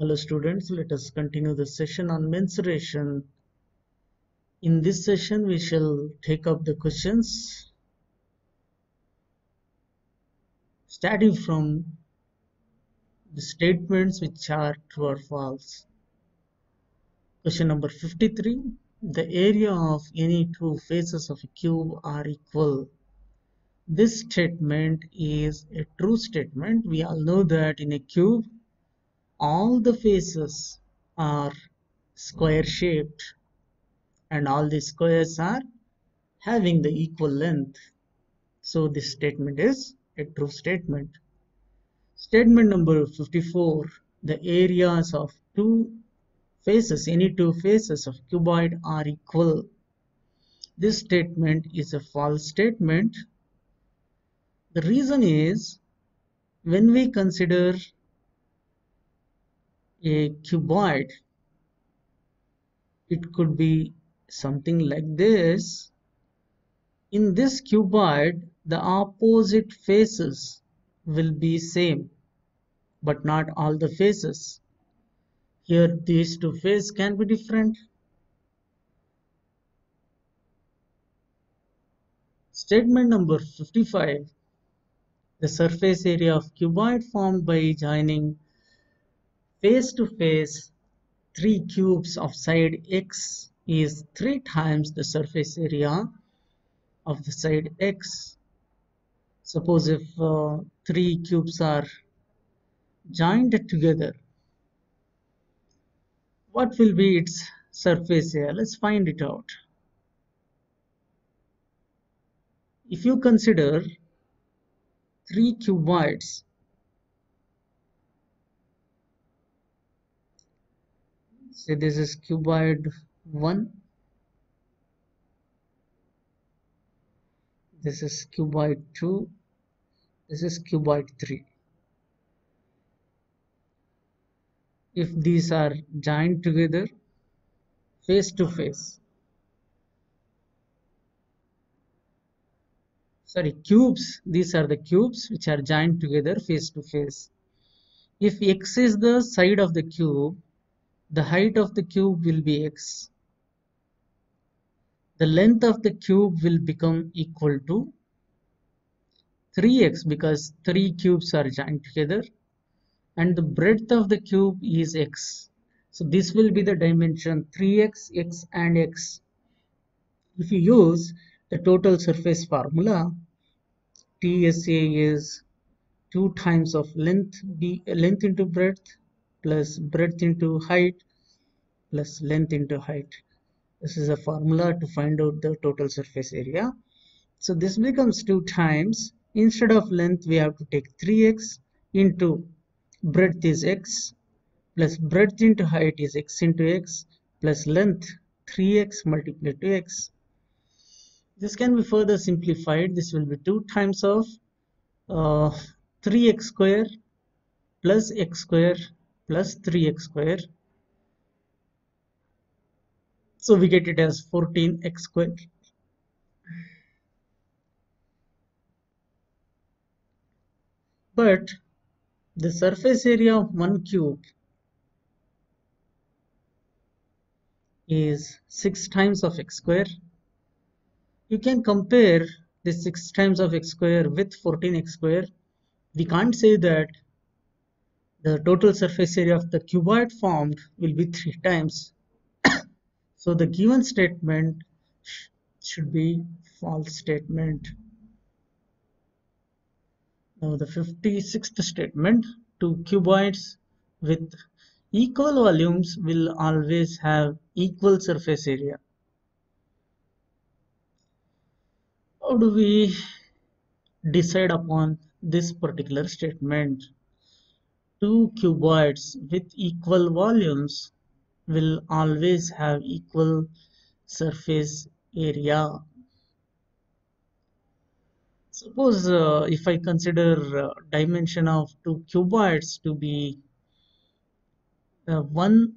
Hello students, let us continue the session on mensuration. In this session we shall take up the questions starting from the statements which are true or false. Question number 53. The area of any two faces of a cube are equal. This statement is a true statement. We all know that in a cube all the faces are square shaped and all the squares are having the equal length. So this statement is a true statement. Statement number 54. The areas of any two faces of cuboid are equal. This statement is a false statement. The reason is when we consider a cuboid, it could be something like this. In this cuboid, the opposite faces will be same, but not all the faces. Here these two faces can be different. Statement number 55. The surface area of cuboid formed by joining face to face three cubes of side x is 3 times the surface area of the side x. Suppose if three cubes are joined together, what will be its surface area? Let's find it out. If you consider three cuboids, say this is cuboid 1, this is cuboid 2, this is cuboid 3. If these are joined together face to face, cubes, these are the cubes which are joined together face to face. If x is the side of the cube, the height of the cube will be x. The length of the cube will become equal to 3x because three cubes are joined together, and the breadth of the cube is x. So this will be the dimension 3x, x and x. If you use the total surface formula, TSA is 2 times of length into breadth plus breadth into height plus length into height. This is a formula to find out the total surface area. So this becomes 2 times. Instead of length we have to take 3x into breadth is x plus breadth into height is x into x plus length 3x multiplied to x. This can be further simplified. This will be 2 times of 3x square plus x square plus 3x square. So we get it as 14x square. But the surface area of one cube is 6 times of x square. You can compare the 6 times of x square with 14x square. We can't say that the total surface area of the cuboid formed will be 3 times. So the given statement should be false statement. Now the 56th statement, two cuboids with equal volumes will always have equal surface area. How do we decide upon this particular statement? Two cuboids with equal volumes will always have equal surface area. Suppose if I consider dimension of two cuboids to be 1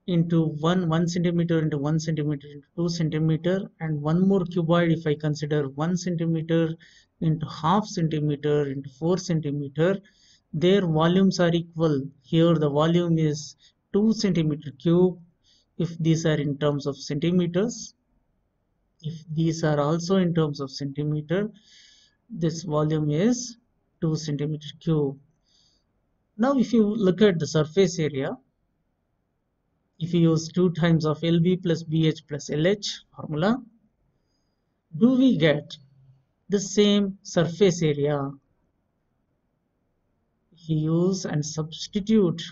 into 1 centimeter into 1 centimeter into 2 centimeter, and one more cuboid if I consider 1 centimeter into half centimeter into 4 centimeter, their volumes are equal. Here the volume is 2 centimeter cube if these are in terms of centimeters. If these are also in terms of centimeter, this volume is 2 centimeter cube. Now if you look at the surface area, if you use 2 times of LB plus BH plus LH formula, do we get the same surface area? If you use and substitute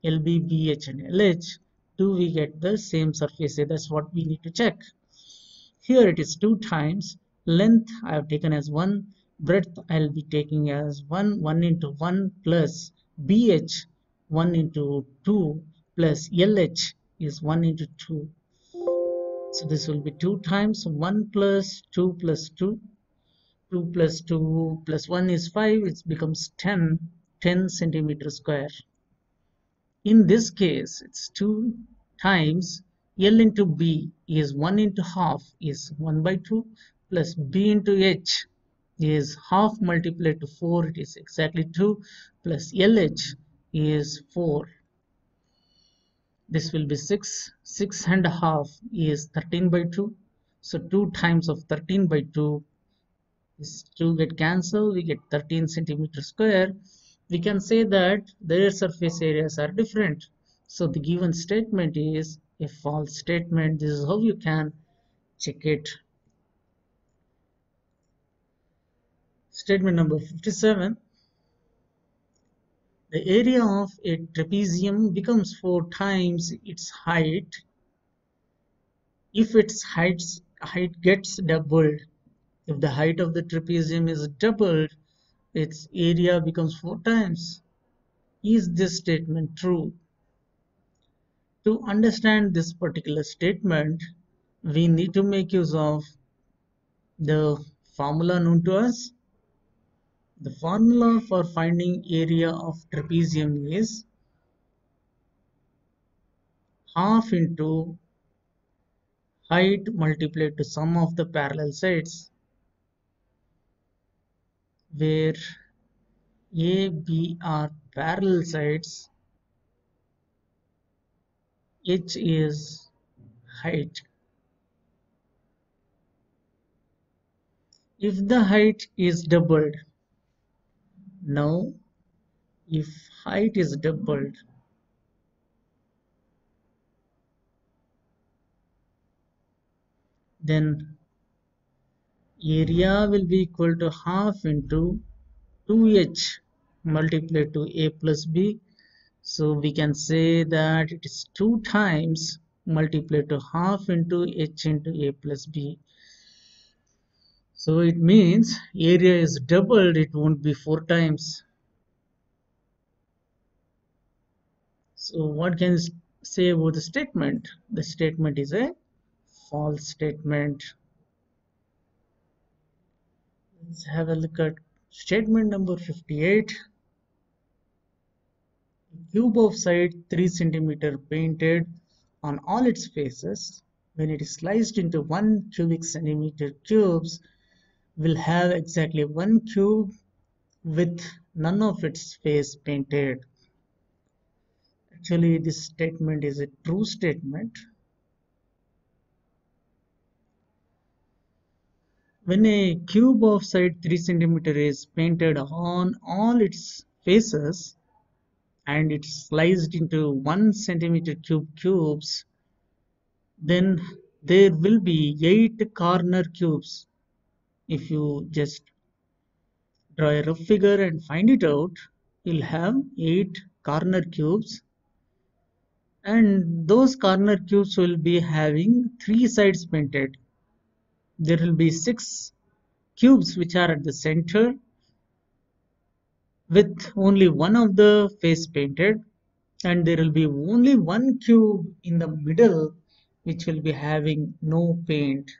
LB, BH and LH, do we get the same surface area? That's what we need to check. Here it is 2 times. Length I have taken as 1. Breadth I will be taking as 1 into 1 plus BH 1 into 2 plus LH is 1 into 2. So this will be 2 times 1 plus 2 plus 2. 2 plus 2 plus 1 is 5. It becomes 10 centimeter square. In this case, it's 2 times L into B is 1 into half is 1 by 2 plus B into H is half multiplied to 4, it is exactly 2 plus LH is 4. This will be 6. 6 and a half is 13 by 2. So 2 times of 13 by 2, this 2 get cancelled, we get 13 centimeter square. We can say that their surface areas are different. So the given statement is a false statement. This is how you can check it. Statement number 57. The area of a trapezium becomes 4 times its height if its height gets doubled. If the height of the trapezium is doubled, its area becomes 4 times. Is this statement true? To understand this particular statement, we need to make use of the formula known to us. The formula for finding area of trapezium is half into height multiplied to sum of the parallel sides, where A, B are parallel sides, H is height. If the height is doubled, now if height is doubled, then area will be equal to half into 2h multiplied to a plus b. So we can say that it is 2 times multiplied to half into h into a plus b. So it means area is doubled, it won't be 4 times. So what can you say about the statement? The statement is a false statement. Let's have a look at statement number 58. A cube of side 3 centimeter painted on all its faces, when it is sliced into 1 cubic centimeter cubes, will have exactly 1 cube with none of its face painted. Actually, this statement is a true statement. When a cube of side 3 centimeter is painted on all its faces and it's sliced into 1 centimeter cubes, then there will be 8 corner cubes. If you just draw a rough figure and find it out, you'll have 8 corner cubes, and those corner cubes will be having 3 sides painted. There will be 6 cubes which are at the center with only one of the face painted, and there will be only 1 cube in the middle which will be having no paint.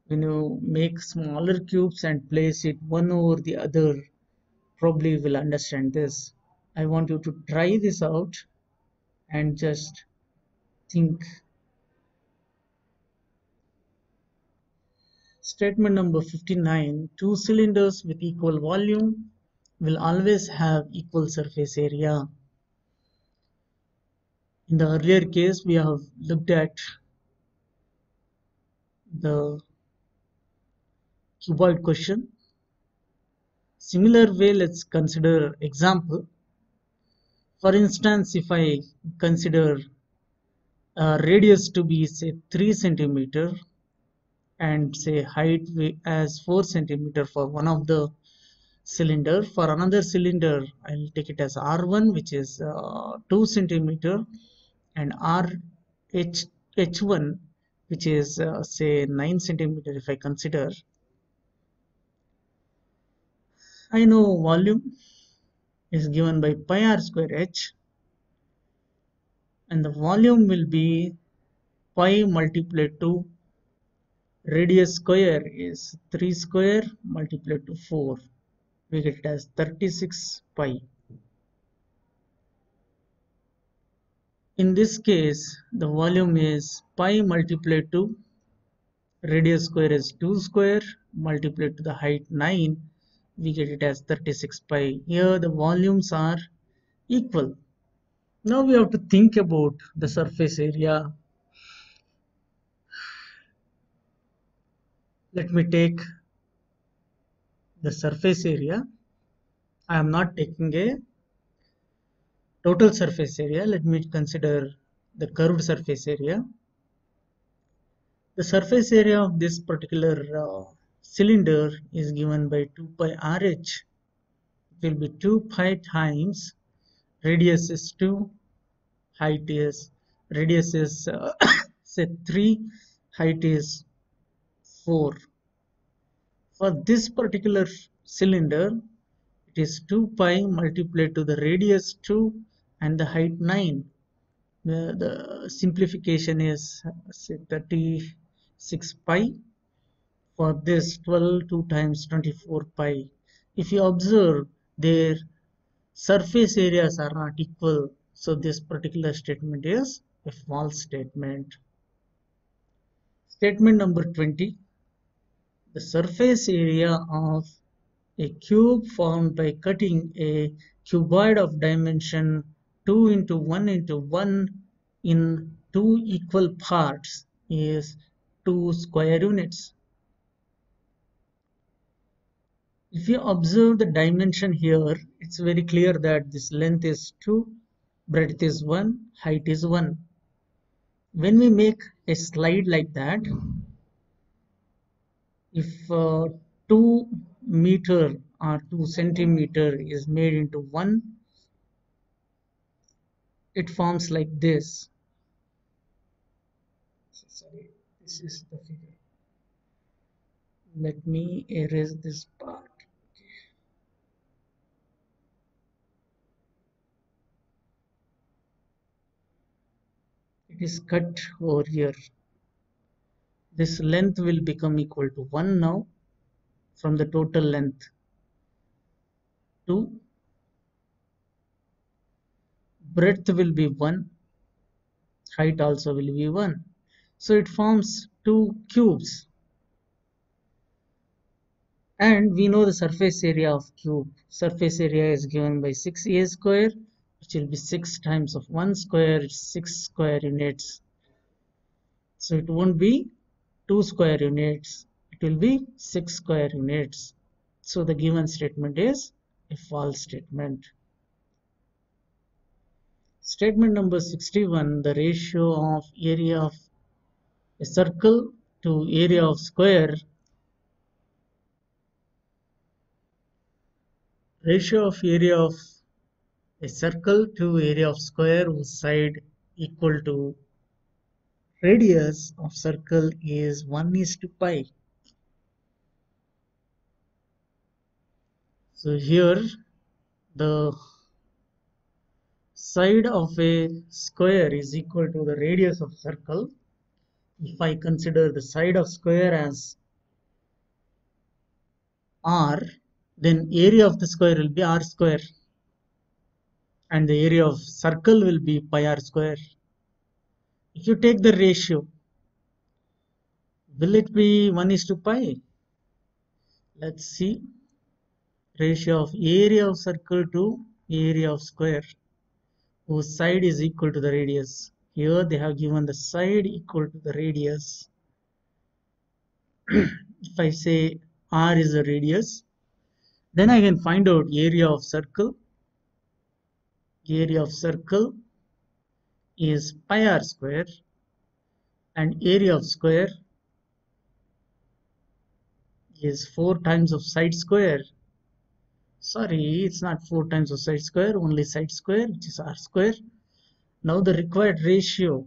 When you make smaller cubes and place it one over the other, probably you will understand this. I want you to try this out and just think. Statement number 59. 2 cylinders with equal volume will always have equal surface area. In the earlier case, we have looked at the cuboid question. Similar way, let's consider example. For instance, if I consider radius to be say 3 centimeter and say height as 4 centimeter for one of the cylinder. For another cylinder, I'll take it as R1, which is 2 centimeter, and H1, which is say 9 centimeter. If I consider, I know volume is given by pi r square h, and the volume will be pi multiplied to radius square is 3 square multiplied to 4. We get it as 36 pi. In this case, the volume is pi multiplied to radius square is 2 square multiplied to the height 9. We get it as 36 pi. Here the volumes are equal. Now we have to think about the surface area. Let me take the surface area. I am not taking a total surface area. Let me consider the curved surface area. The surface area of this particular cylinder is given by 2 pi RH. It will be 2 pi times radius is 2, height is radius is say 3, height is 4. For this particular cylinder, it is 2 pi multiplied to the radius 2 and the height 9. The simplification is say 36 pi. For this 12 2 times 24 pi. If you observe, their surface areas are not equal, so this particular statement is a false statement. Statement number 20. The surface area of a cube formed by cutting a cuboid of dimension 2 into 1 into 1 in 2 equal parts is 2 square units. If you observe the dimension here, it's very clear that this length is 2, breadth is 1, height is 1. When we make a slide like that, if 2 meter or 2 centimeter is made into 1, it forms like this. Sorry, this is the figure. Let me erase this part. It is cut over here. This length will become equal to 1 now from the total length. 2. Breadth will be 1. Height also will be 1. So it forms 2 cubes. And we know the surface area of cube. Surface area is given by 6a square, which will be 6 times of 1 square, 6 square units. So it won't be 2 square units, it will be 6 square units. So the given statement is a false statement. Statement number 61, the ratio of area of a circle to area of square. Ratio of area of a circle to area of square whose side equal to radius of circle is 1:pi. So here the side of a square is equal to the radius of circle. If I consider the side of square as r, then area of the square will be r square and the area of circle will be pi r square. If you take the ratio, will it be 1:pi? Let's see. ratio of area of circle to area of square whose side is equal to the radius. Here they have given the side equal to the radius. If I say r is the radius, then I can find out area of circle. Area of circle is pi r square, and area of square is 4 times of side square. Sorry, it's not 4 times of side square, only side square, which is r square. Now the required ratio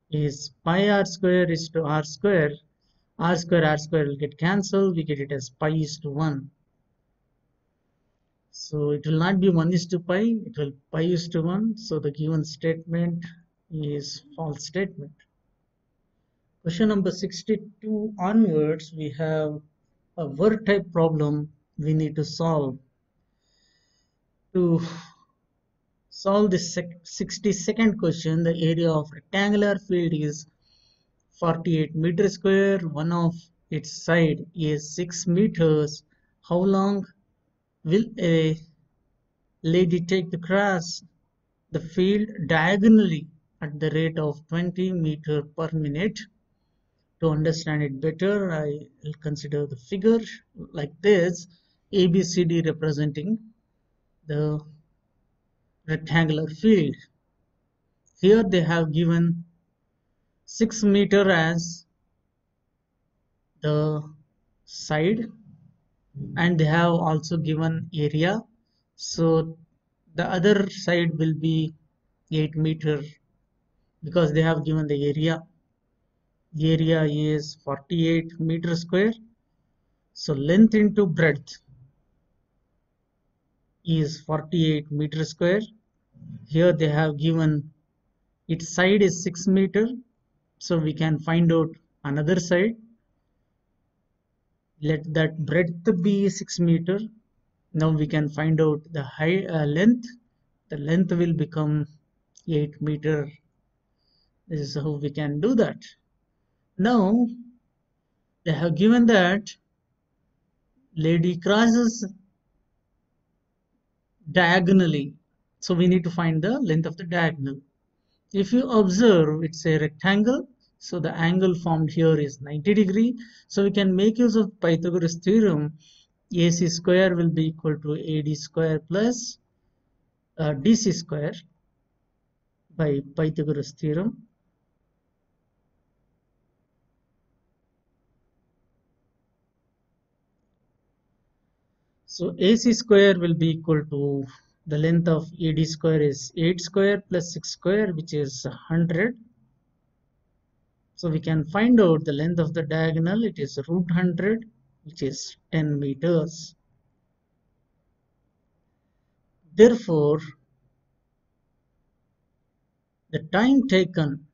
is pi r square is to r square. R square will get cancelled. We get it as pi is to 1. So it will not be 1 is to pi, it will pi is to 1. So the given statement is false statement. Question number 62 onwards, we have a word type problem we need to solve. To solve this 62nd question, the area of rectangular field is 48 meters square. One of its side is 6 meters. How long will a lady take to cross the field diagonally at the rate of 20 meters per minute? To understand it better, I will consider the figure like this. ABCD representing the rectangular field. Here they have given 6 meters as the side, and they have also given area. So the other side will be 8 meters because they have given the area. The area is 48 meters square. So length into breadth is 48 meters square. Here they have given its side is 6 meters. So we can find out another side. Let that breadth be 6 meters. Now we can find out the length. The length will become 8 meters. This is how we can do that. Now they have given that lady crosses diagonally. So we need to find the length of the diagonal. If you observe, it's a rectangle. So the angle formed here is 90 degree. So we can make use of Pythagoras theorem. AC square will be equal to AD square plus DC square by Pythagoras theorem. So AC square will be equal to the length of AD square is 8 square plus 6 square, which is 100. So we can find out the length of the diagonal. It is root 100, which is 10 meters. Therefore, the time taken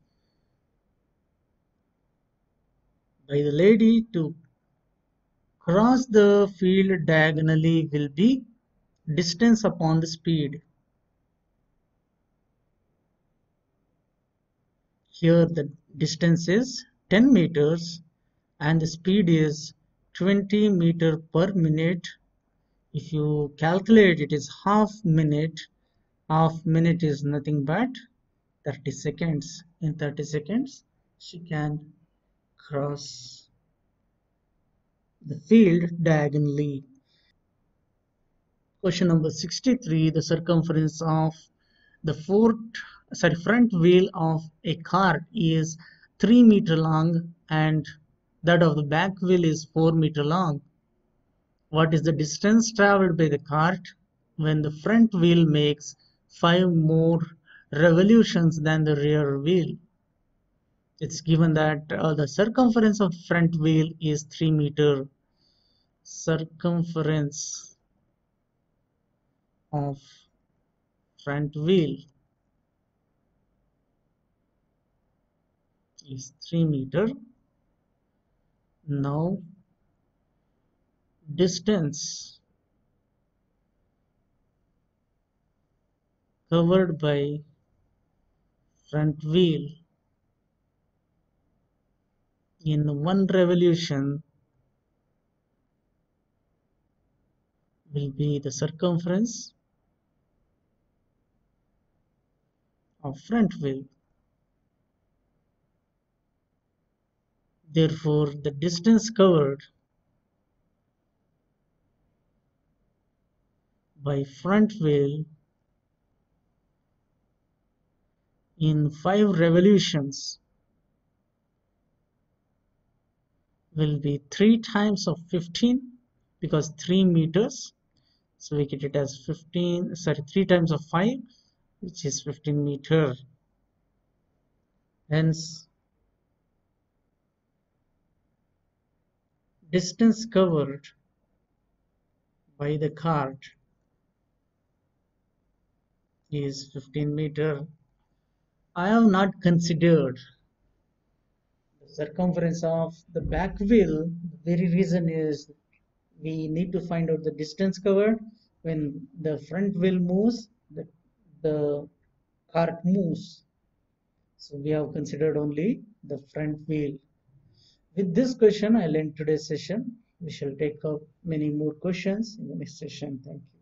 by the lady to cross the field diagonally will be distance upon the speed. Here the distance is 10 meters and the speed is 20 meters per minute. If you calculate, it is half minute. Half minute is nothing but 30 seconds. In 30 seconds, she can cross the field diagonally. Question number 63. The circumference of the front wheel of a cart is 3 meters long and that of the back wheel is 4 meters long. What is the distance traveled by the cart when the front wheel makes 5 more revolutions than the rear wheel? It's given that the circumference of front wheel is 3 meters. Circumference of front wheel is 3 meters. Now distance covered by front wheel in one revolution will be the circumference of front wheel. Therefore, the distance covered by front wheel in 5 revolutions will be 3 times of 15 because 3 meters. So we get it as 3 times of 5, which is 15 meter. Hence, distance covered by the cart is 15 meter. I have not considered the circumference of the back wheel. The very reason is we need to find out the distance covered. When the front wheel moves, the cart moves. So we have considered only the front wheel. With this question, I'll end today's session. We shall take up many more questions in the next session. Thank you.